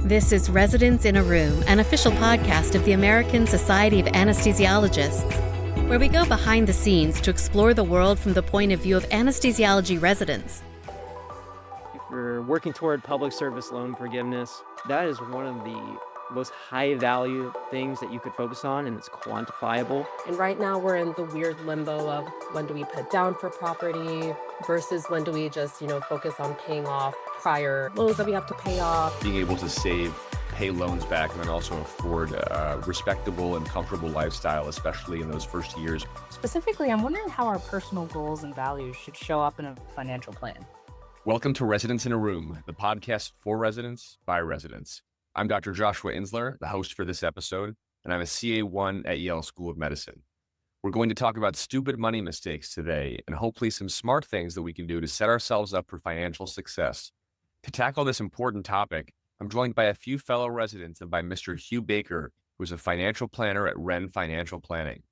This is Residents in a Room, an official podcast of the American Society of Anesthesiologists, where we go behind the scenes to explore the world from the point of view of anesthesiology residents. If you're working toward public service loan forgiveness, that is one of the most high value things that you could focus on, and it's quantifiable. And right now we're in the weird limbo of when do we put down for property versus when do we just, focus on paying off prior loans that we have to pay off. Being able to save, pay loans back, and then also afford a respectable and comfortable lifestyle, especially in those first years. Specifically, I'm wondering how our personal goals and values should show up in a financial plan. Welcome to Residents in a Room, the podcast for residents by residents. I'm Dr. Joshua Insler, the host for this episode, and I'm a CA1 at Yale School of Medicine. We're going to talk about stupid money mistakes today and hopefully some smart things that we can do to set ourselves up for financial success. To tackle this important topic, I'm joined by a few fellow residents and by Mr. Hugh Baker, who is a financial planner at Wren Financial Planning.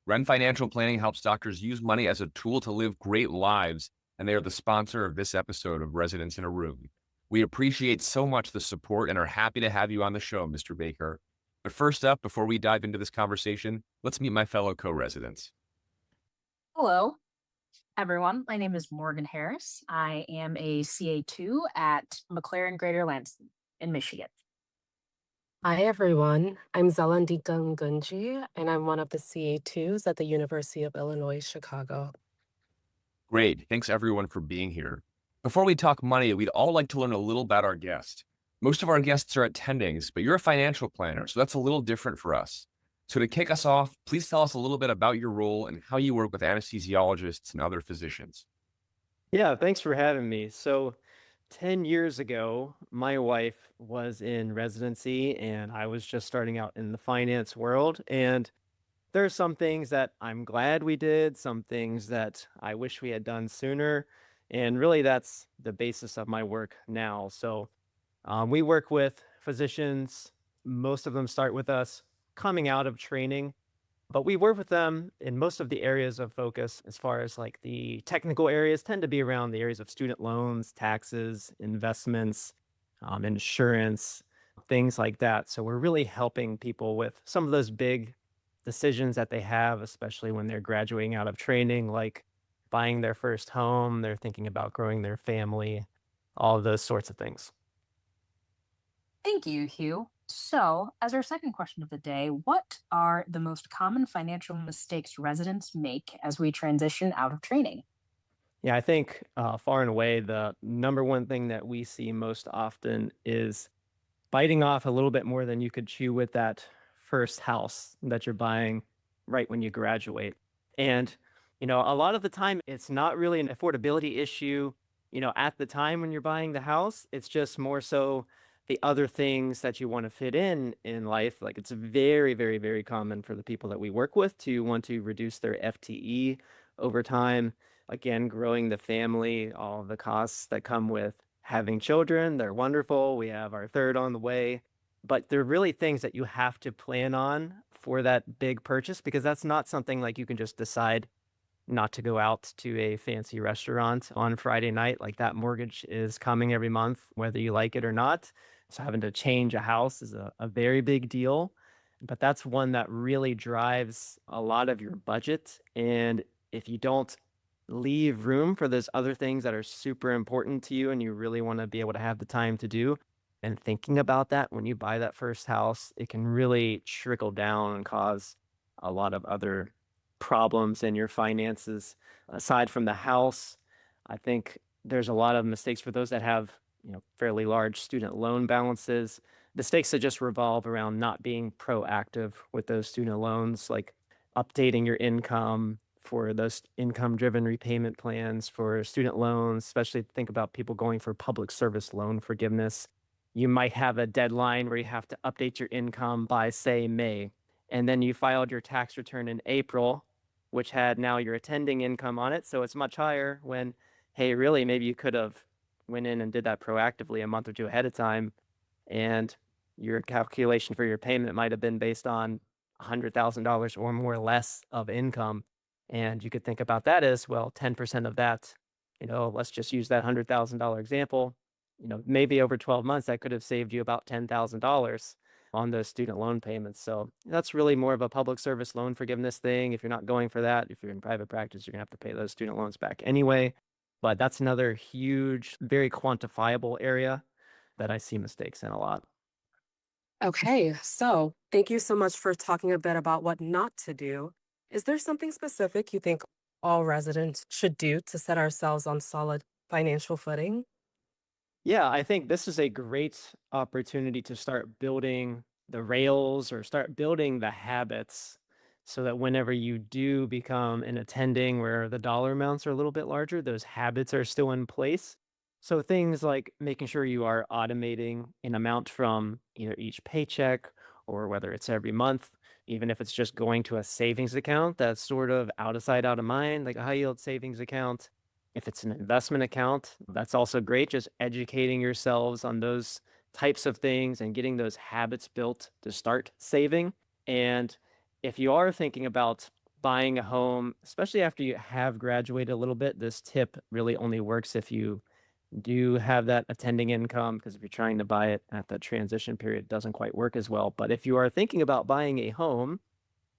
Wren Financial Planning helps doctors use money as a tool to live great lives, and they are the sponsor of this episode of Residents in a Room. We appreciate so much the support and are happy to have you on the show, Mr. Baker. But first up, before we dive into this conversation, let's meet my fellow co-residents. Hello, everyone. My name is Morgan Harris. I am a CA2 at McLaren Greater Lansing in Michigan. Hi, everyone. I'm Zalandika Ngunji, and I'm one of the CA2s at the University of Illinois, Chicago. Great. Thanks, everyone, for being here. Before we talk money, we'd all like to learn a little about our guest. Most of our guests are attendings, but you're a financial planner, so that's a little different for us. So to kick us off, please tell us a little bit about your role and how you work with anesthesiologists and other physicians. Yeah, thanks for having me. So 10 years ago, my wife was in residency and I was just starting out in the finance world. And there are some things that I'm glad we did, some things that I wish we had done sooner. And really, that's the basis of my work now. So we work with physicians. Most of them start with us coming out of training, but we work with them in most of the areas of focus as far as like the technical areas tend to be around the areas of student loans, taxes, investments, insurance, things like that. So we're really helping people with some of those big decisions that they have, especially when they're graduating out of training, like buying their first home, they're thinking about growing their family, all of those sorts of things. Thank you, Hugh. So, as our second question of the day, what are the most common financial mistakes residents make as we transition out of training? Yeah, I think far and away, the number one thing that we see most often is biting off a little bit more than you could chew with that first house that you're buying right when you graduate. And, a lot of the time, it's not really an affordability issue, at the time when you're buying the house. It's just more so the other things that you want to fit in life. Like it's very, very, very common for the people that we work with to want to reduce their FTE over time. Again, growing the family, all the costs that come with having children, they're wonderful. We have our third on the way, but they're really things that you have to plan on for that big purchase, because that's not something like you can just decide not to go out to a fancy restaurant on Friday night. Like that mortgage is coming every month, whether you like it or not. So having to change a house is a very big deal, but that's one that really drives a lot of your budget. And if you don't leave room for those other things that are super important to you and you really want to be able to have the time to do, and thinking about that when you buy that first house, it can really trickle down and cause a lot of other problems in your finances. Aside from the house, I think there's a lot of mistakes for those that have fairly large student loan balances. Mistakes that just revolve around not being proactive with those student loans, like updating your income for those income-driven repayment plans for student loans, especially think about people going for public service loan forgiveness. You might have a deadline where you have to update your income by, say, May, and then you filed your tax return in April, which had now your attending income on it, so it's much higher when, hey, really, maybe you could have went in and did that proactively a month or two ahead of time, and your calculation for your payment might have been based on $100,000 or more or less of income. And you could think about that as, well, 10% of that, let's just use that $100,000 example. maybe over 12 months, that could have saved you about $10,000 on those student loan payments. So that's really more of a public service loan forgiveness thing. If you're not going for that, if you're in private practice, you're gonna have to pay those student loans back anyway. But that's another huge, very quantifiable area that I see mistakes in a lot. Okay, so thank you so much for talking a bit about what not to do. Is there something specific you think all residents should do to set ourselves on solid financial footing? Yeah, I think this is a great opportunity to start building the rails or start building the habits so that whenever you do become an attending where the dollar amounts are a little bit larger, those habits are still in place. So things like making sure you are automating an amount from either each paycheck or whether it's every month, even if it's just going to a savings account that's sort of out of sight, out of mind, like a high yield savings account. If it's an investment account, that's also great. Just educating yourselves on those types of things and getting those habits built to start saving. And if you are thinking about buying a home, especially after you have graduated a little bit, this tip really only works if you do have that attending income, because if you're trying to buy it at that transition period, it doesn't quite work as well. But if you are thinking about buying a home,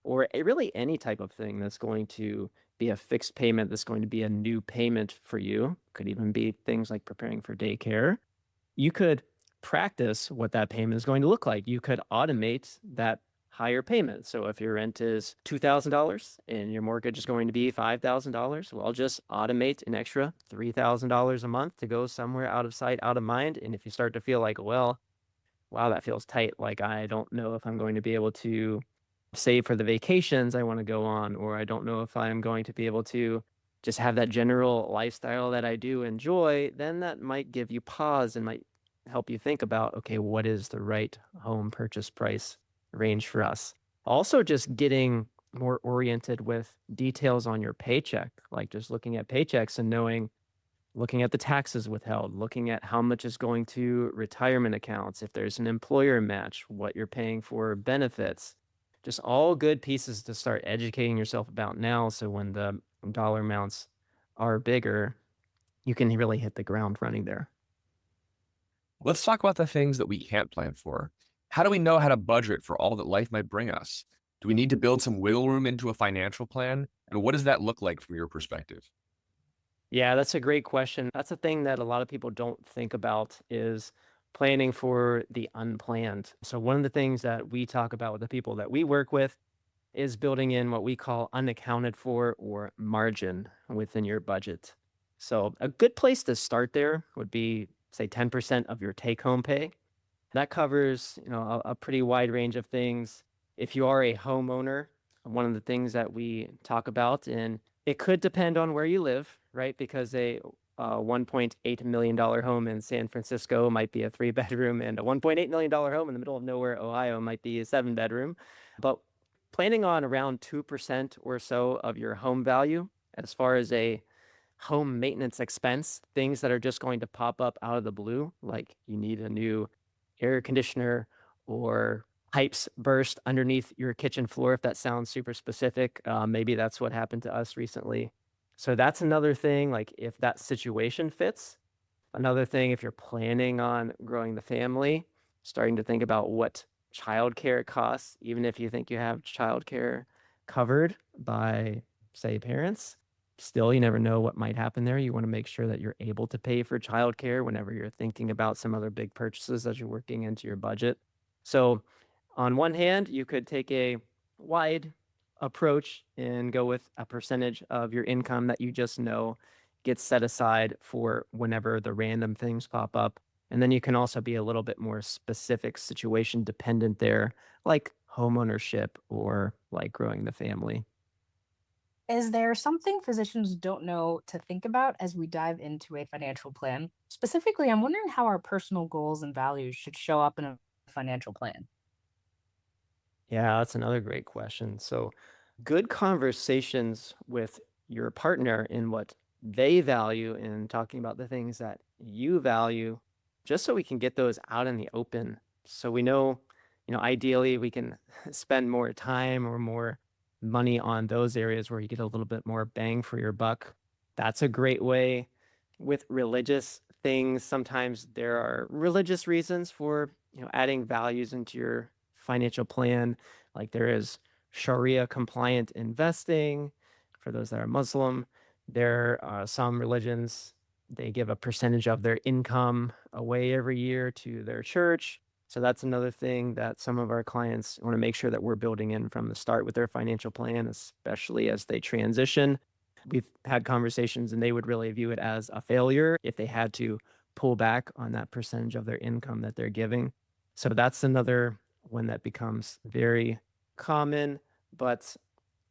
or really any type of thing that's going to be a fixed payment, that's going to be a new payment for you, could even be things like preparing for daycare, you could practice what that payment is going to look like. You could automate that higher payment. So if your rent is $2,000 and your mortgage is going to be $5,000, well, just automate an extra $3,000 a month to go somewhere out of sight, out of mind. And if you start to feel like, well, wow, that feels tight, like I don't know if I'm going to be able to save for the vacations I want to go on, or I don't know if I'm going to be able to just have that general lifestyle that I do enjoy, then that might give you pause and might help you think about, okay, what is the right home purchase price range for us? Also, just getting more oriented with details on your paycheck, like just looking at paychecks and knowing, looking at the taxes withheld, looking at how much is going to retirement accounts, if there's an employer match, what you're paying for benefits, just all good pieces to start educating yourself about now. So when the dollar amounts are bigger, you can really hit the ground running there. Let's talk about the things that we can't plan for. How do we know how to budget for all that life might bring us? Do we need to build some wiggle room into a financial plan? And what does that look like from your perspective? Yeah, that's a great question. That's a thing that a lot of people don't think about is planning for the unplanned. So one of the things that we talk about with the people that we work with is building in what we call unaccounted for or margin within your budget. So a good place to start there would be, say, 10% of your take home pay. That covers, a pretty wide range of things. If you are a homeowner, one of the things that we talk about, and it could depend on where you live, right? Because a $1.8 million home in San Francisco might be a 3 bedroom, and a $1.8 million home in the middle of nowhere, Ohio, might be a 7 bedroom. But planning on around 2% or so of your home value as far as a home maintenance expense, things that are just going to pop up out of the blue, like you need a new air conditioner or pipes burst underneath your kitchen floor, if that sounds super specific. Maybe that's what happened to us recently. So that's another thing, like if that situation fits. Another thing, if you're planning on growing the family, starting to think about what childcare costs, even if you think you have childcare covered by, say, parents. Still, you never know what might happen there. You want to make sure that you're able to pay for childcare whenever you're thinking about some other big purchases that you're working into your budget. So, on one hand, you could take a wide approach and go with a percentage of your income that you just know gets set aside for whenever the random things pop up. And then you can also be a little bit more specific, situation dependent there, like homeownership or like growing the family. Is there something physicians don't know to think about as we dive into a financial plan? Specifically, I'm wondering how our personal goals and values should show up in a financial plan. Yeah, that's another great question. So, good conversations with your partner in what they value and talking about the things that you value, just so we can get those out in the open. So we know, ideally we can spend more time or more money on those areas where you get a little bit more bang for your buck. That's a great way with religious things. Sometimes there are religious reasons for, adding values into your financial plan. Like there is Sharia compliant investing for those that are Muslim. There are some religions, they give a percentage of their income away every year to their church. So that's another thing that some of our clients want to make sure that we're building in from the start with their financial plan, especially as they transition. We've had conversations and they would really view it as a failure if they had to pull back on that percentage of their income that they're giving. So that's another one that becomes very common. But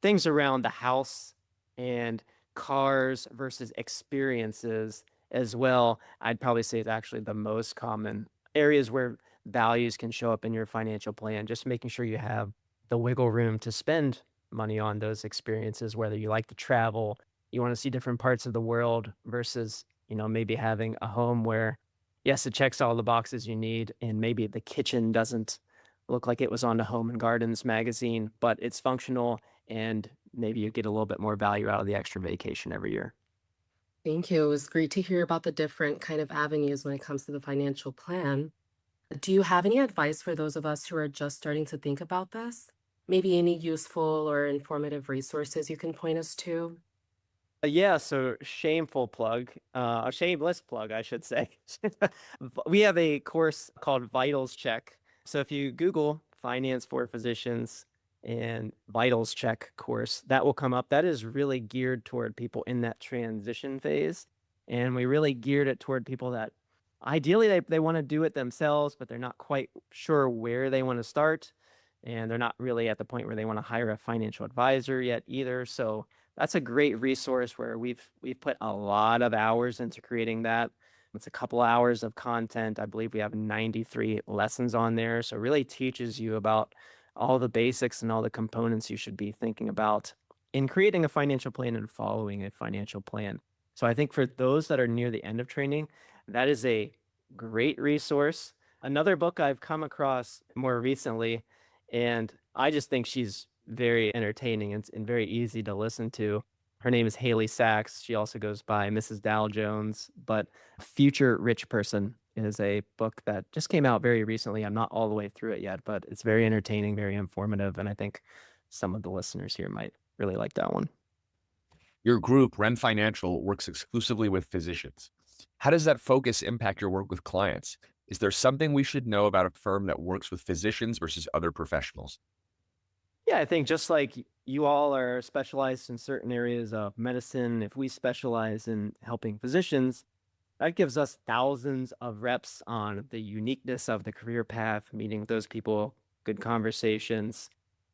things around the house and cars versus experiences as well, I'd probably say is actually the most common areas where values can show up in your financial plan, just making sure you have the wiggle room to spend money on those experiences, whether you like to travel, you want to see different parts of the world versus, maybe having a home where, yes, it checks all the boxes you need, and maybe the kitchen doesn't look like it was on the Home and Gardens magazine, but it's functional and maybe you get a little bit more value out of the extra vacation every year. Thank you. It was great to hear about the different kind of avenues when it comes to the financial plan. Do you have any advice for those of us who are just starting to think about this? Maybe any useful or informative resources you can point us to? Yeah, so shameful plug, a shameless plug, I should say. We have a course called Vitals Check. So if you Google finance for physicians and Vitals Check course, that will come up. That is really geared toward people in that transition phase. And we really geared it toward people that ideally they want to do it themselves, but they're not quite sure where they want to start. And they're not really at the point where they want to hire a financial advisor yet either. So that's a great resource where we've put a lot of hours into creating that. It's a couple hours of content. I believe we have 93 lessons on there. So it really teaches you about all the basics and all the components you should be thinking about in creating a financial plan and following a financial plan. So I think for those that are near the end of training, that is a great resource. Another book I've come across more recently, and I just think she's very entertaining and very easy to listen to. Her name is Haley Sachs. She also goes by Mrs. Dow Jones. But Future Rich Person is a book that just came out very recently. I'm not all the way through it yet, but it's very entertaining, very informative. And I think some of the listeners here might really like that one. Your group, Ren Financial, works exclusively with physicians. How does that focus impact your work with clients? Is there something we should know about a firm that works with physicians versus other professionals? Yeah, I think just like you all are specialized in certain areas of medicine, if we specialize in helping physicians, that gives us thousands of reps on the uniqueness of the career path, meeting those people, good conversations.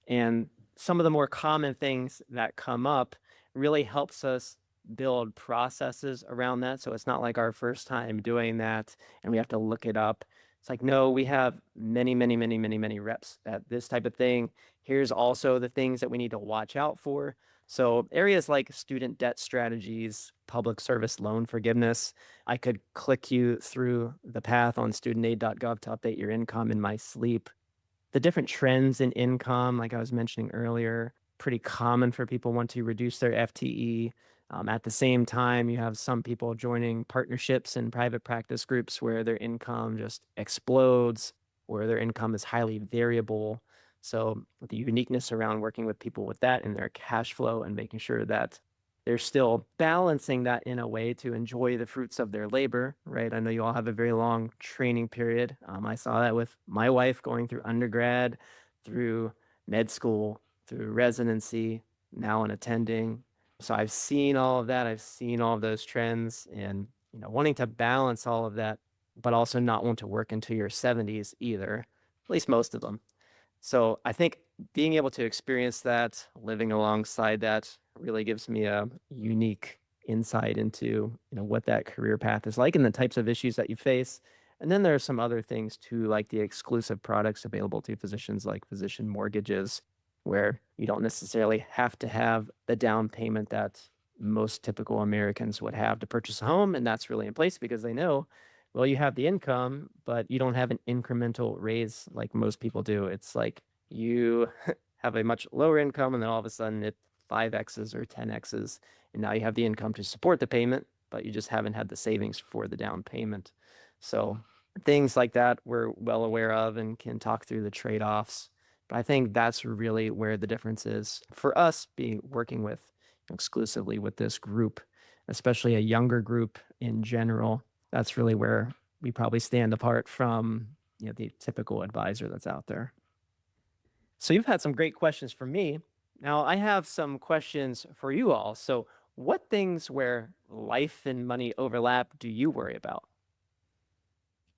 And some of the more common things that come up really helps us build processes around that. So it's not like our first time doing that and we have to look it up. It's like, no, we have many, many, many, many, many reps at this type of thing. Here's also the things that we need to watch out for. So areas like student debt strategies, public service loan forgiveness, I could click you through the path on studentaid.gov to update your income in my sleep. The different trends in income, like I was mentioning earlier, pretty common for people want to reduce their FTE. At the same time, you have some people joining partnerships and private practice groups where their income just explodes, where their income is highly variable. So the uniqueness around working with people with that and their cash flow and making sure that they're still balancing that in a way to enjoy the fruits of their labor, right? I know you all have a very long training period. I saw that with my wife going through undergrad, through med school, through residency, now in attending. So I've seen all of that. I've seen all of those trends and, wanting to balance all of that, but also not want to work into your 70s either, at least most of them. So I think being able to experience that, living alongside that really gives me a unique insight into, what that career path is like and the types of issues that you face. And then there are some other things too, like the exclusive products available to physicians, like physician mortgages, where you don't necessarily have to have the down payment that most typical Americans would have to purchase a home. And that's really in place because they know, well, you have the income, but you don't have an incremental raise like most people do. It's like you have a much lower income and then all of a sudden it 5X's or 10X's. And now you have the income to support the payment. but you just haven't had the savings for the down payment. So things like that we're well aware of and can talk through the trade-offs. But I think that's really where the difference is for us being working with exclusively with this group, especially a younger group in general. That's really where we probably stand apart from the typical advisor that's out there. So you've had some great questions for me. Now I have some questions for you all. So what things where life and money overlap do you worry about?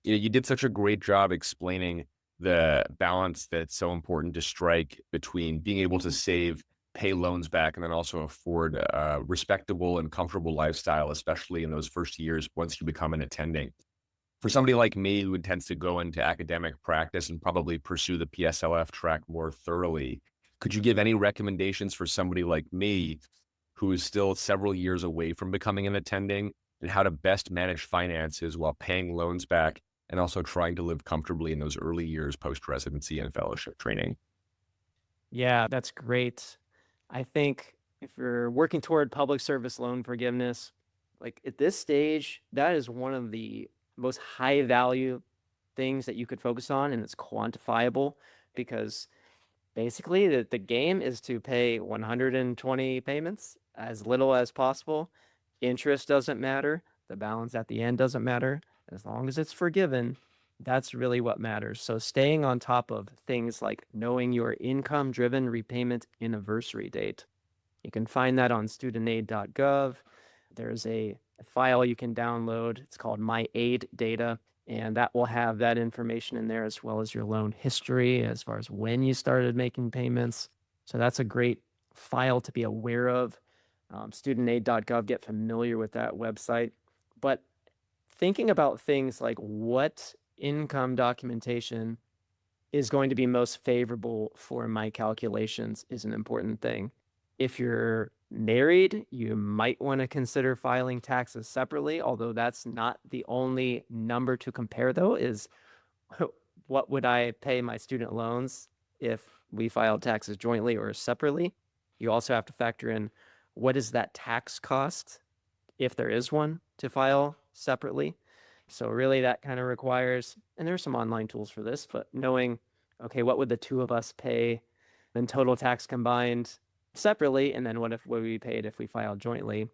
You did such a great job explaining the balance that's so important to strike between being able to save, pay loans back, and then also afford a respectable and comfortable lifestyle, especially in those first years once you become an attending. For somebody like me who intends to go into academic practice and probably pursue the PSLF track more thoroughly, could you give any recommendations for somebody like me who is still several years away from becoming an attending, and how to best manage finances while paying loans back and also trying to live comfortably in those early years post-residency and fellowship training? Yeah, that's great. I think if you're working toward public service loan forgiveness, like at this stage, that is one of the most high value things that you could focus on, and it's quantifiable because basically the game is to pay 120 payments as little as possible. Interest doesn't matter. The balance at the end doesn't matter. As long as it's forgiven, that's really what matters. So staying on top of things like knowing your income-driven repayment anniversary date. You can find that on studentaid.gov. There's a file you can download. It's called My Aid Data, and that will have that information in there as well as your loan history as far as when you started making payments. So that's a great file to be aware of. Studentaid.gov, get familiar with that website. But thinking about things like what income documentation is going to be most favorable for my calculations is an important thing. If you're married, you might want to consider filing taxes separately, although that's not the only number to compare, though, is what would I pay my student loans if we filed taxes jointly or separately? You also have to factor in what is that tax cost, if there is one, to file separately. So really that kind of requires, and there's some online tools for this, but knowing, okay, what would the two of us pay, then total tax combined separately, and then what would we paid if we filed jointly?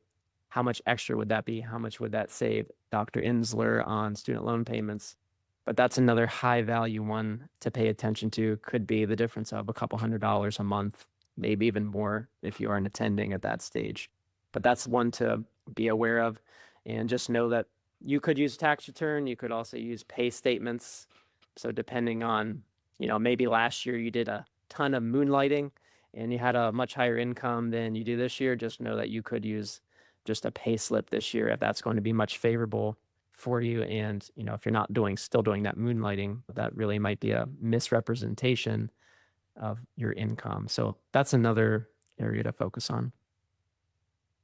How much extra would that be? How much would that save Dr. Insler on student loan payments? But that's another high value one to pay attention to. Could be the difference of a couple $100 a month, maybe even more if you aren't attending at that stage. But that's one to be aware of, and just know that you could use tax return. You could also use pay statements. So depending on, maybe last year you did a ton of moonlighting and you had a much higher income than you do this year, just know that you could use just a pay slip this year if that's going to be much favorable for you. And, if you're not still doing that moonlighting, that really might be a misrepresentation of your income. So that's another area to focus on.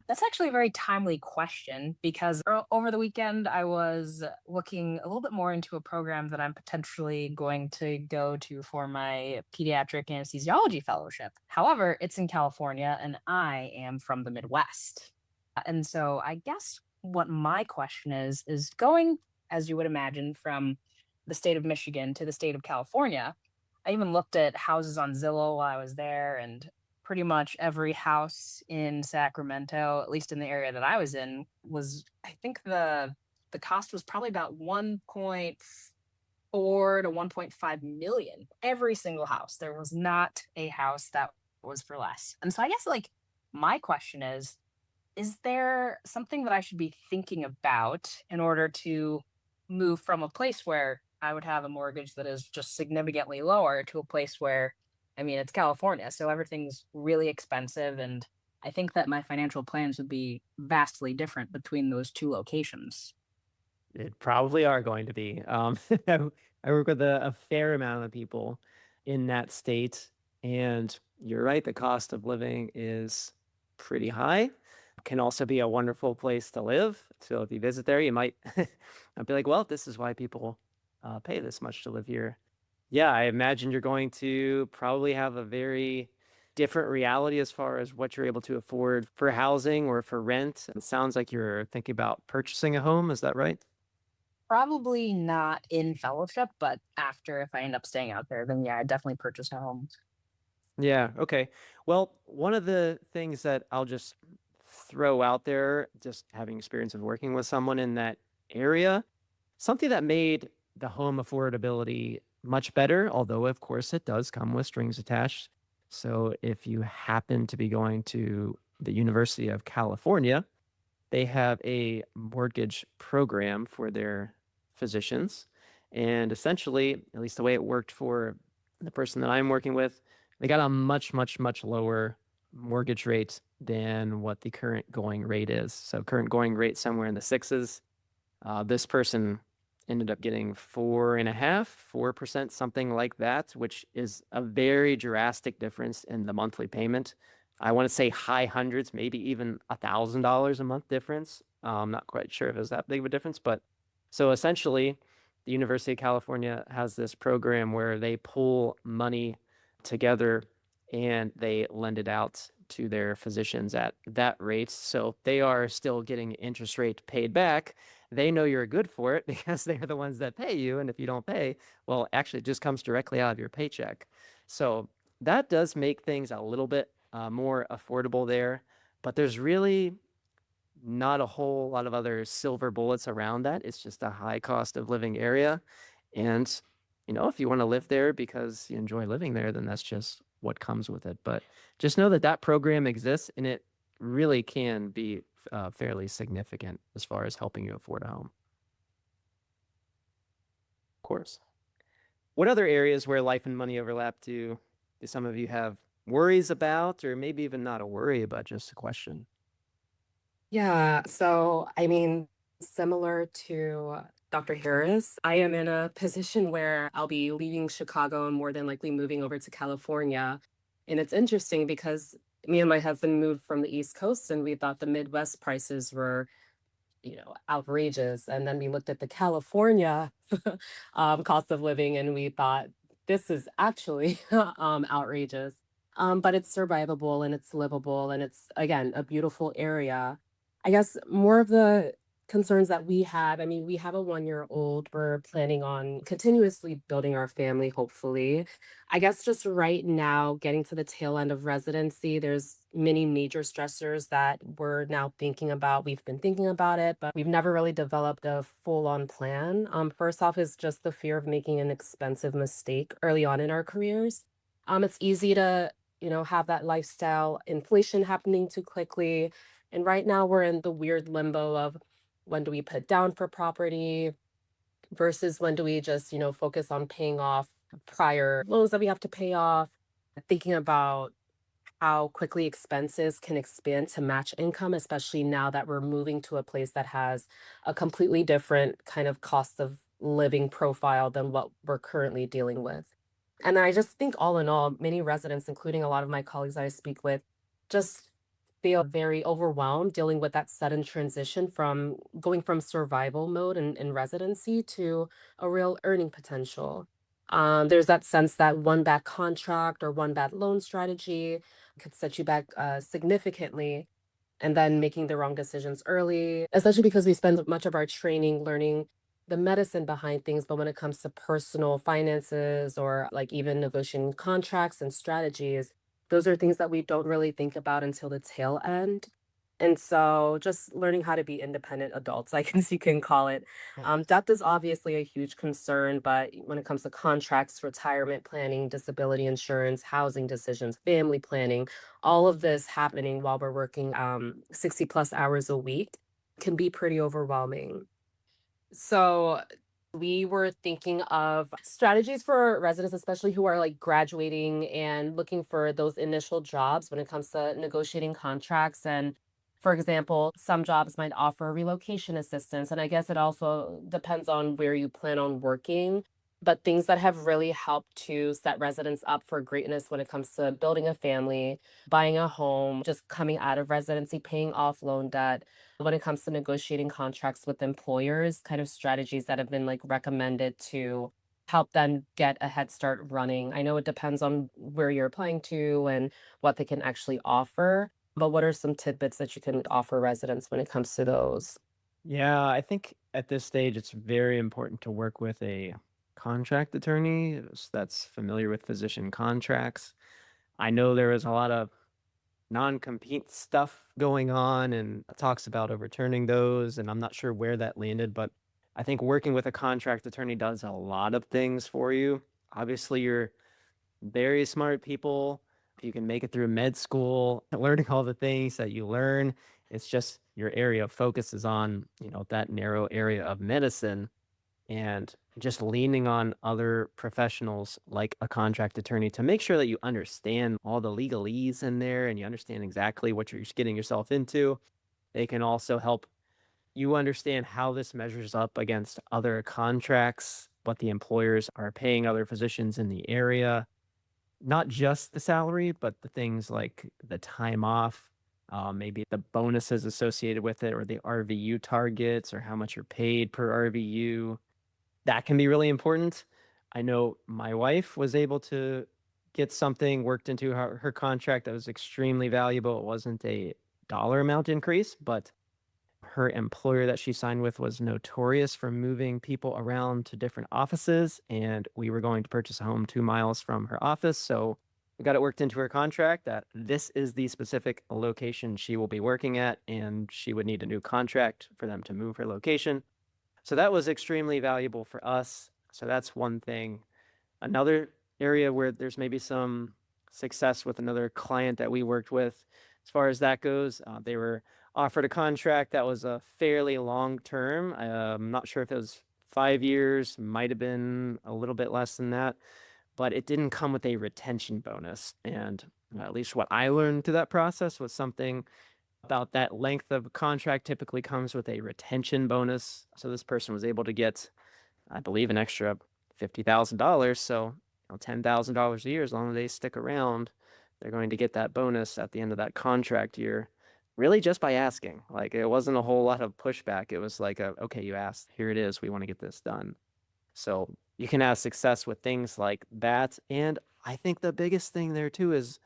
That's actually a very timely question because over the weekend, I was looking a little bit more into a program that I'm potentially going to go to for my pediatric anesthesiology fellowship. However, it's in California and I am from the Midwest. And so I guess what my question is going, as you would imagine, from the state of Michigan to the state of California. I even looked at houses on Zillow while I was there, and pretty much every house in Sacramento, at least in the area that I was in, was, I think the cost was probably about 1.4 to 1.5 million. Every single house. There was not a house that was for less. And so I guess my question is there something that I should be thinking about in order to move from a place where I would have a mortgage that is just significantly lower to a place where, it's California, so everything's really expensive. And I think that my financial plans would be vastly different between those two locations. It probably are going to be. I work with a fair amount of people in that state, and you're right, the cost of living is pretty high. Can also be a wonderful place to live. So if you visit there, you might I'd be like, well, this is why people pay this much to live here. Yeah, I imagine you're going to probably have a very different reality as far as what you're able to afford for housing or for rent? It sounds like you're thinking about purchasing a home. Is that right? Probably not in fellowship, but after if I end up staying out there, then yeah, I definitely purchase a home. Yeah, okay. Well, one of the things that I'll just throw out there, just having experience of working with someone in that area, something that made the home affordability much better, although of course it does come with strings attached. So if you happen to be going to the University of California, they have a mortgage program for their physicians. And essentially, at least the way it worked for the person that I'm working with, they got a much, much, much lower mortgage rate than what the current going rate is. So current going rate somewhere in the sixes. This person ended up getting 4.5%, 4%, something like that, which is a very drastic difference in the monthly payment. I want to say high hundreds, maybe even $1,000 a month difference. I'm not quite sure if it's that big of a difference, but so essentially, the University of California has this program where they pull money together and they lend it out to their physicians at that rate. So they are still getting interest rate paid back. They know you're good for it because they're the ones that pay you. And if you don't pay, well, actually, it just comes directly out of your paycheck. So that does make things a little bit more affordable there. But there's really not a whole lot of other silver bullets around that. It's just a high cost of living area. And, if you want to live there because you enjoy living there, then that's just what comes with it. But just know that that program exists and it really can be fairly significant as far as helping you afford a home. Of course. What other areas where life and money overlap do some of you have worries about, or maybe even not a worry, but just a question? Yeah, so I mean, similar to Dr. Harris, I am in a position where I'll be leaving Chicago and more than likely moving over to California. And it's interesting because me and my husband moved from the East Coast and we thought the Midwest prices were, outrageous. And then we looked at the California cost of living and we thought this is actually outrageous. But it's survivable and it's livable and it's, again, a beautiful area. I guess more of the concerns that we have, I mean, we have a 1-year old. We're planning on continuously building our family, hopefully. I guess just right now, getting to the tail end of residency, there's many major stressors that we're now thinking about. We've been thinking about it, but we've never really developed a full-on plan. First off is just the fear of making an expensive mistake early on in our careers. It's easy to, have that lifestyle inflation happening too quickly. And right now we're in the weird limbo of when do we put down for property versus when do we just, focus on paying off prior loans that we have to pay off, thinking about how quickly expenses can expand to match income, especially now that we're moving to a place that has a completely different kind of cost of living profile than what we're currently dealing with. And I just think all in all, many residents, including a lot of my colleagues I speak with, just feel very overwhelmed dealing with that sudden transition from going from survival mode in residency to a real earning potential. There's that sense that one bad contract or one bad loan strategy could set you back significantly, and then making the wrong decisions early, especially because we spend much of our training learning the medicine behind things. But when it comes to personal finances or like even negotiating contracts and strategies, those are things that we don't really think about until the tail end. And so just learning how to be independent adults, I guess you can call it. Debt is obviously a huge concern, but when it comes to contracts, retirement planning, disability insurance, housing decisions, family planning, all of this happening while we're working 60 plus hours a week can be pretty overwhelming. So we were thinking of strategies for residents, especially who are like graduating and looking for those initial jobs when it comes to negotiating contracts. And for example, some jobs might offer relocation assistance. And I guess it also depends on where you plan on working. But things that have really helped to set residents up for greatness when it comes to building a family, buying a home, just coming out of residency, paying off loan debt, when it comes to negotiating contracts with employers, kind of strategies that have been like recommended to help them get a head start running? I know it depends on where you're applying to and what they can actually offer, but what are some tidbits that you can offer residents when it comes to those? Yeah, I think at this stage it's very important to work with a contract attorney that's familiar with physician contracts. I know there is a lot of non-compete stuff going on and talks about overturning those, and I'm not sure where that landed, but I think working with a contract attorney does a lot of things for you. Obviously, you're very smart people. You can make it through med school, learning all the things that you learn. It's just your area of focus is on, that narrow area of medicine, and just leaning on other professionals like a contract attorney to make sure that you understand all the legalese in there and you understand exactly what you're getting yourself into. They can also help you understand how this measures up against other contracts, what the employers are paying other physicians in the area, not just the salary, but the things like the time off, maybe the bonuses associated with it, or the RVU targets, or how much you're paid per RVU. That can be really important. I know my wife was able to get something worked into her contract that was extremely valuable. It wasn't a dollar amount increase, but her employer that she signed with was notorious for moving people around to different offices, and we were going to purchase a home 2 miles from her office. So we got it worked into her contract that this is the specific location she will be working at, and she would need a new contract for them to move her location. So that was extremely valuable for us. So that's one thing. Another area where there's maybe some success with another client that we worked with, as far as that goes, they were offered a contract that was a fairly long term. I'm not sure if it was 5 years, might have been a little bit less than that, but it didn't come with a retention bonus. And at least what I learned through that process was something about that length of contract typically comes with a retention bonus. So this person was able to get, I believe, an extra $50,000. So $10,000 a year, as long as they stick around, they're going to get that bonus at the end of that contract year. Really, just by asking. Like, it wasn't a whole lot of pushback. It was like, okay, you asked, here it is. We want to get this done. So you can have success with things like that. And I think the biggest thing there too is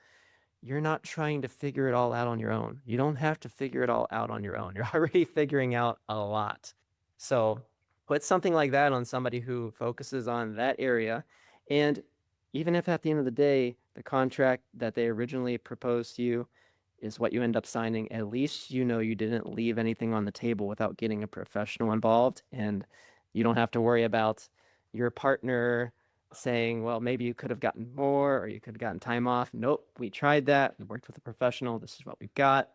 you're not trying to figure it all out on your own. You don't have to figure it all out on your own. You're already figuring out a lot. So put something like that on somebody who focuses on that area. And even if at the end of the day, the contract that they originally proposed to you is what you end up signing, at least you know you didn't leave anything on the table without getting a professional involved. And you don't have to worry about your partner saying, well, maybe you could have gotten more or you could have gotten time off. Nope, we tried that. We worked with a professional. This is what we've got.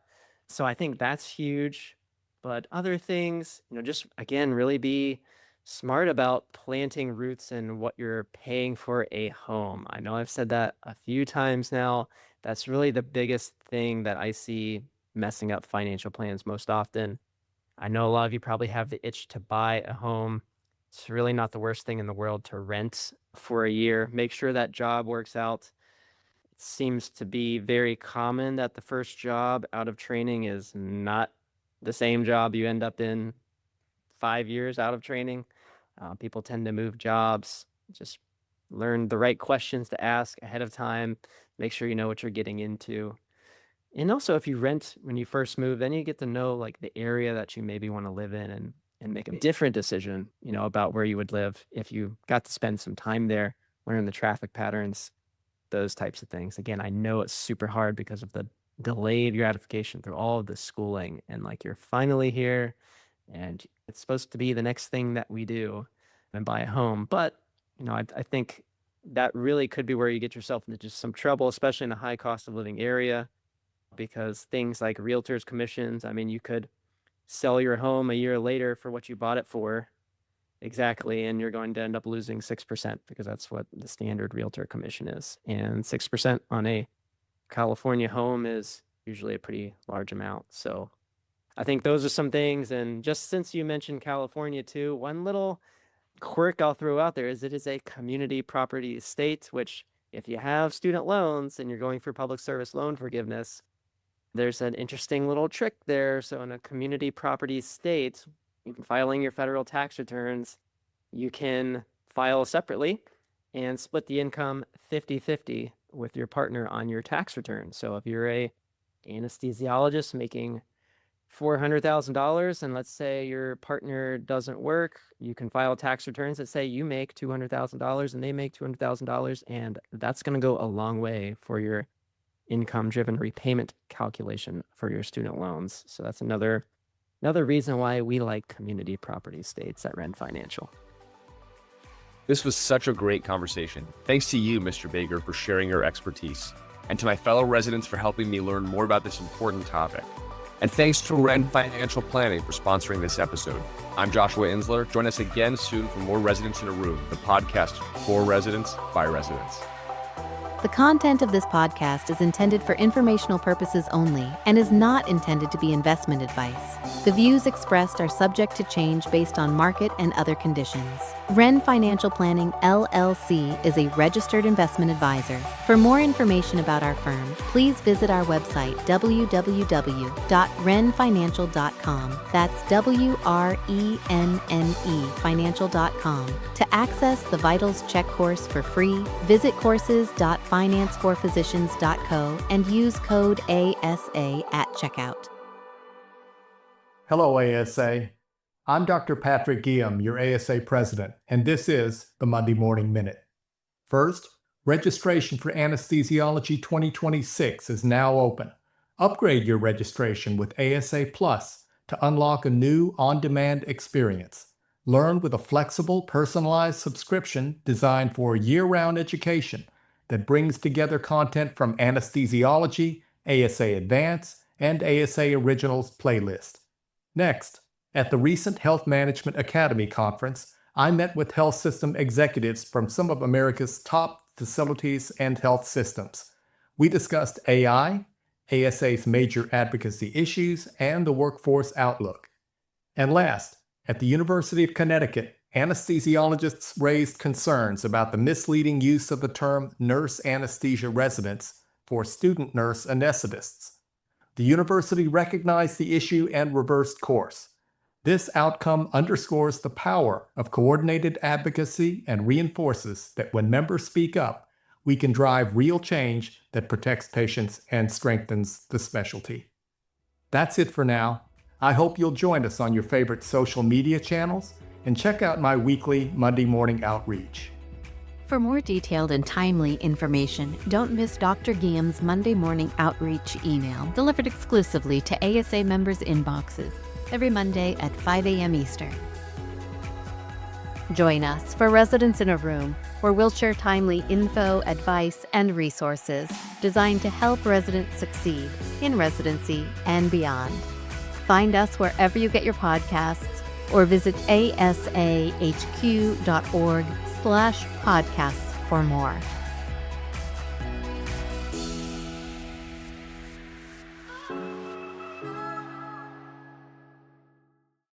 So I think that's huge. But other things, just again, really be smart about planting roots in what you're paying for a home. I know I've said that a few times now. That's really the biggest thing that I see messing up financial plans most often. I know a lot of you probably have the itch to buy a home. It's really not the worst thing in the world to rent for a year. Make sure that job works out. It seems to be very common that the first job out of training is not the same job you end up in 5 years out of training. People tend to move jobs. Just learn the right questions to ask ahead of time. Make sure you know what you're getting into. And also, if you rent when you first move, then you get to know like the area that you maybe want to live in and make a different decision, about where you would live if you got to spend some time there, learn the traffic patterns, those types of things. Again, I know it's super hard because of the delayed gratification through all of the schooling, and like you're finally here and it's supposed to be the next thing that we do and buy a home. But, I think that really could be where you get yourself into just some trouble, especially in a high cost of living area, because things like realtors commissions, I mean, you could sell your home a year later for what you bought it for exactly, and you're going to end up losing 6% because that's what the standard realtor commission is. And 6% on a California home is usually a pretty large amount. So I think those are some things. And just since you mentioned California too, one little quirk I'll throw out there is it is a community property state, which if you have student loans and you're going for public service loan forgiveness, there's an interesting little trick there. So in a community property state, you can filing your federal tax returns, you can file separately and split the income 50-50 with your partner on your tax return. So if you're a anesthesiologist making $400,000 and let's say your partner doesn't work, you can file tax returns that say you make $200,000 and they make $200,000, and that's going to go a long way for your income-driven repayment calculation for your student loans. So that's another reason why we like community property states at Ren Financial. This was such a great conversation. Thanks to you, Mr. Baker, for sharing your expertise, and to my fellow residents for helping me learn more about this important topic. And thanks to Ren Financial Planning for sponsoring this episode. I'm Joshua Insler. Join us again soon for more Residents in a Room, the podcast for residents by residents. The content of this podcast is intended for informational purposes only and is not intended to be investment advice. The views expressed are subject to change based on market and other conditions. Ren Financial Planning, LLC is a registered investment advisor. For more information about our firm, please visit our website, www.renfinancial.com. That's WRENNE financial.com. To access the Vitals Check course for free, visit courses.financeforphysicians.co and use code ASA at checkout. Hello, ASA. I'm Dr. Patrick Guillaume, your ASA president, and this is the Monday Morning Minute. First, registration for Anesthesiology 2026 is now open. Upgrade your registration with ASA Plus to unlock a new on-demand experience. Learn with a flexible, personalized subscription designed for year-round education that brings together content from Anesthesiology, ASA Advance, and ASA Originals playlist. Next, at the recent Health Management Academy conference, I met with health system executives from some of America's top facilities and health systems. We discussed AI, ASA's major advocacy issues, and the workforce outlook. And last, at the University of Connecticut, anesthesiologists raised concerns about the misleading use of the term nurse anesthesia residents for student nurse anesthetists. The university recognized the issue and reversed course. This outcome underscores the power of coordinated advocacy and reinforces that when members speak up, we can drive real change that protects patients and strengthens the specialty. That's it for now. I hope you'll join us on your favorite social media channels and check out my weekly Monday morning outreach. For more detailed and timely information, don't miss Dr. Guillaume's Monday morning outreach email, delivered exclusively to ASA members' inboxes every Monday at 5 a.m. Eastern. Join us for Residents in a Room, where we'll share timely info, advice, and resources designed to help residents succeed in residency and beyond. Find us wherever you get your podcasts or visit asahq.org/podcasts for more.